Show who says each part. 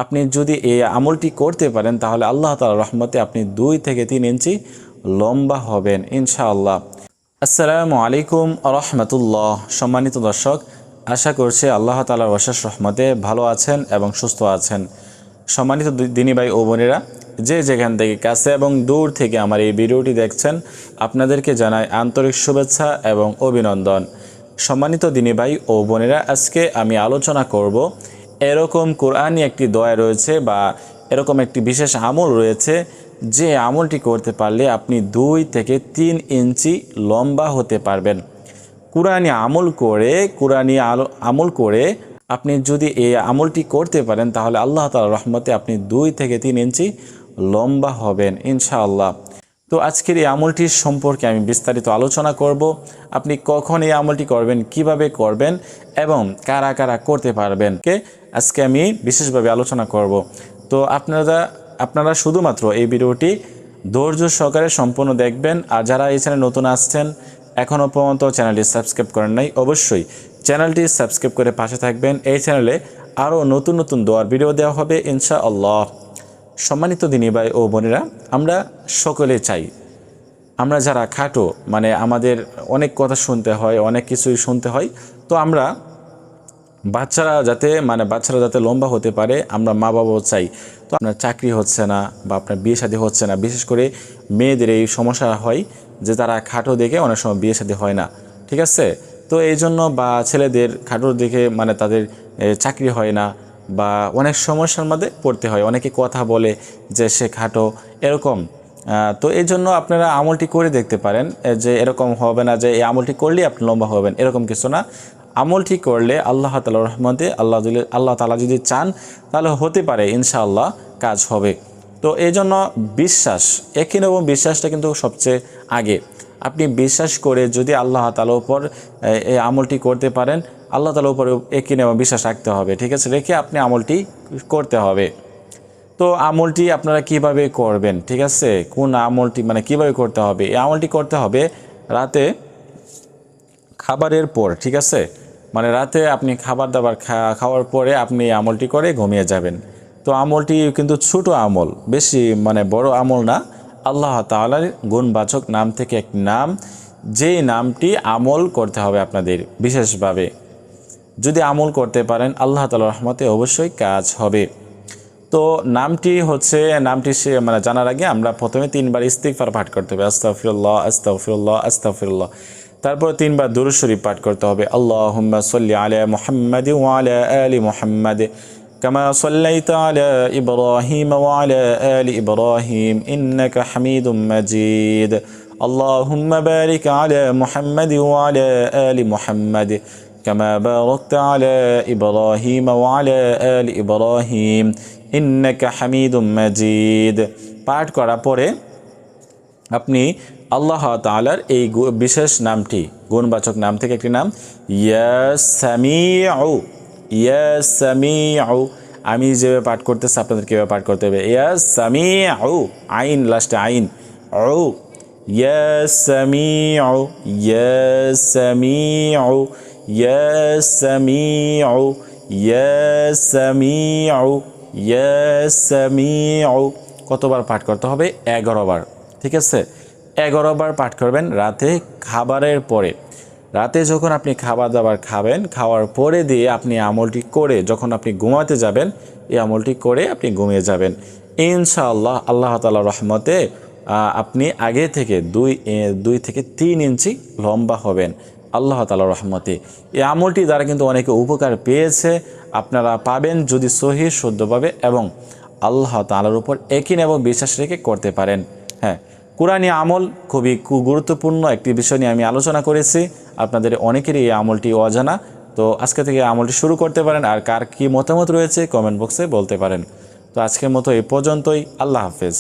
Speaker 1: আপনি যদি এই আমলটি করতে পারেন তাহলে আল্লাহ তাআলার রহমতে আপনি 2 থেকে 3 ইঞ্চি লম্বা হবেন ইনশাআল্লাহ। আসসালামু আলাইকুম রাহমাতুল্লাহ। সম্মানিত দর্শক, আশা করছি আল্লাহ তাআলার অশেষ রহমতে ভালো আছেন এবং সুস্থ আছেন। সম্মানিত দিনী ভাই ও বোনেরা, যে যেখান থেকে কাছে এবং দূর থেকে আমার এই ভিডিওটি দেখছেন, আপনাদেরকে জানাই আন্তরিক শুভেচ্ছা এবং অভিনন্দন। সম্মানিত দিনী ভাই ও বোনেরা, আজকে আমি আলোচনা করব এরকম কোরআনি একটি দোয়া রয়েছে বা এরকম একটি বিশেষ আমল রয়েছে, যে আমলটি করতে পারলে আপনি 2 থেকে 3 ইঞ্চি লম্বা হতে পারবেন। কোরআনি আমল করে আপনি যদি এই আমলটি করতে পারেন তাহলে আল্লাহ তাআলার রহমতে আপনি 2 থেকে 3 ইঞ্চি লম্বা হবেন ইনশাআল্লাহ। তো আজকের এই আমলটির সম্পর্কে আমি বিস্তারিত আলোচনা করব। আপনি কখন এই আমলটি করবেন, কিভাবে করবেন এবং কারা কারা করতে পারবেন আজকে আমি বিশেষভাবে আলোচনা করব। তো আপনারা শুধুমাত্র এই ভিডিওটি ধৈর্য সহকারে সম্পূর্ণ দেখবেন। আর যারা এই চ্যানেলে নতুন আসছেন, এখনও পর্যন্ত চ্যানেলটি সাবস্ক্রাইব করেন নাই, অবশ্যই চ্যানেলটি সাবস্ক্রাইব করে পাশে থাকবেন। এই চ্যানেলে আরও নতুন নতুন দোয়ার ভিডিও দেওয়া হবে ইনশাআল্লাহ। সম্মানিত দিনী ভাই ও বোনেরা, আমরা সকলে চাই, আমরা যারা খাটো, মানে আমাদের অনেক কথা শুনতে হয়, অনেক কিছুই শুনতে হয়, তো আমরা বাচ্চারা যাতে লম্বা হতে পারে, আমরা মা বাবাও চাই। তো আপনার চাকরি হচ্ছে না বা আপনার বিয়ে শাদী হচ্ছে না, বিশেষ করে মেয়েদের এই সমস্যা হয় যে তারা খাটো দেখে অনেক সময় বিয়ে শাদী হয় না, ঠিক আছে। তো এই জন্য বা ছেলেদের খাটো দেখে তাদের চাকরি হয় না বা অনেক সমস্যার মধ্যে পড়তে হয়। অনেকে কথা বলে যে সে খাটো, এরকম। তো এই জন্য আপনারা আমলটি করে দেখতে পারেন, যে এরকম হবে না যে এই আমলটি করলেই আপনি লম্বা হবেন, এরকম কিছু না। আমলটি করলে আল্লাহ তাআলার রহমতে আল্লাহ তাআলা যদি চান তাহলে হতে পারে, ইনশাআল্লাহ কাজ হবে। তো এই জন্য বিশ্বাস, একই এবং বিশ্বাসটা কিন্তু সবচেয়ে আগে। আপনি বিশ্বাস করে যদি আল্লাহ তাআলার উপর এই আমলটি করতে পারেন, আল্লাহ তাআলার উপরে একই এবং বিশ্বাস রাখতে হবে, ঠিক আছে, রেখে আপনি আমলটি করতে হবে। তো আমলটি আপনারা কিভাবে করবেন, ঠিক আছে, কোন আমলটি কিভাবে করতে হবে? এই আমলটি করতে হবে রাতে খাবারের পর, ঠিক আছে। রাতে আপনি খাবার দাবার খাওয়ার পরে আপনি এই আমলটি করে ঘুমিয়ে যাবেন। তো আমলটি কিন্তু ছোট আমল, বেশি বড় আমল না। আল্লাহ তাআলার গুণবাচক নাম থেকে একটি নাম, যেই নামটি আমল করতে হবে আপনাদের বিশেষভাবে। যদি আমল করতে পারেন আল্লাহ তাআলার রহমতে অবশ্যই কাজ হবে। তো নামটি জানার আগে আমরা প্রথমে 3 বার ইস্তিগফার পাঠ করতে হবে, আস্তাগফিরুল্লাহ আস্তাগফিরুল্লাহ আস্তাগফিরুল্লাহ। তারপর 3 বার দুরূদ শরীফ পাঠ করতে হবে, আল্লাহুম্মা সাল্লি আলা মুহাম্মাদ ওয়া আলা আলি মুহাম্মাদ কামা সাল্লাইতা আলা ইব্রাহিম ওয়া আলা আলি ইব্রাহিম ইন্নাকা হামিদুম মাজিদ। আল্লাহুম্মা বারিক আলা মুহাম্মাদ ওয়া আলা আলি মুহাম্মাদ কামা বারাকতা আলা ইব্রাহিম ওয়া আলা আলি ইব্রাহিম ইন্নাকা হামিদুম মাজিদ। পাঠ করার পরে আপনি আল্লাহ তাআলার এই বিশেষ নামটি, গুণবাচক নাম থেকে একটি নাম, ইয়া সামিউ, ইয়া সামিউ, আমি যেভাবে পাঠ করতেছি আপনাদের কীভাবে পাঠ করতে হবে, ইয়া সামিউ, আইন লাস্টে আইন, ও, ইয়া সামিউ, ইয়া সামিউ, ইয়া সামিউ, ইয়া সামিউ, ইয়া সামিউ। কতবার পাঠ করতে হবে? 11 বার, ঠিক আছে। 11 বার পাঠ করবেন রাতে খাবারের পরে। রাতে যখন আপনি খাবার দাবার খাবেন, খাওয়ার পরে দিয়ে আপনি আমলটি করে যখন আপনি ঘুমাতে যাবেন, এই আমলটি করে আপনি ঘুমিয়ে যাবেন ইনশাআল্লাহ। আল্লাহ তাআলার রহমতে আপনি আগে থেকে 2 থেকে 3 ইঞ্চি লম্বা হবেন আল্লাহ তাআলার রহমতে। এই আমলটি দ্বারা কিন্তু অনেকে উপকার পেয়েছে, আপনারা পাবেন যদি সহিহ শুদ্ধভাবে এবং আল্লাহ তাআলার উপর একই এবং বিশ্বাস রেখে করতে পারেন। হ্যাঁ, কোরআনি আমল খুবই গুরুত্বপূর্ণ একটি বিষয় নিয়ে আমি আলোচনা করেছি। আপনাদের অনেকেরই এই আমলটি অজানা, তো আজকে থেকে আমলটি শুরু করতে পারেন। আর কার কী মতামত রয়েছে কমেন্ট বক্সে বলতে পারেন। তো আজকের মতো এই পর্যন্তই, আল্লাহ হাফেজ।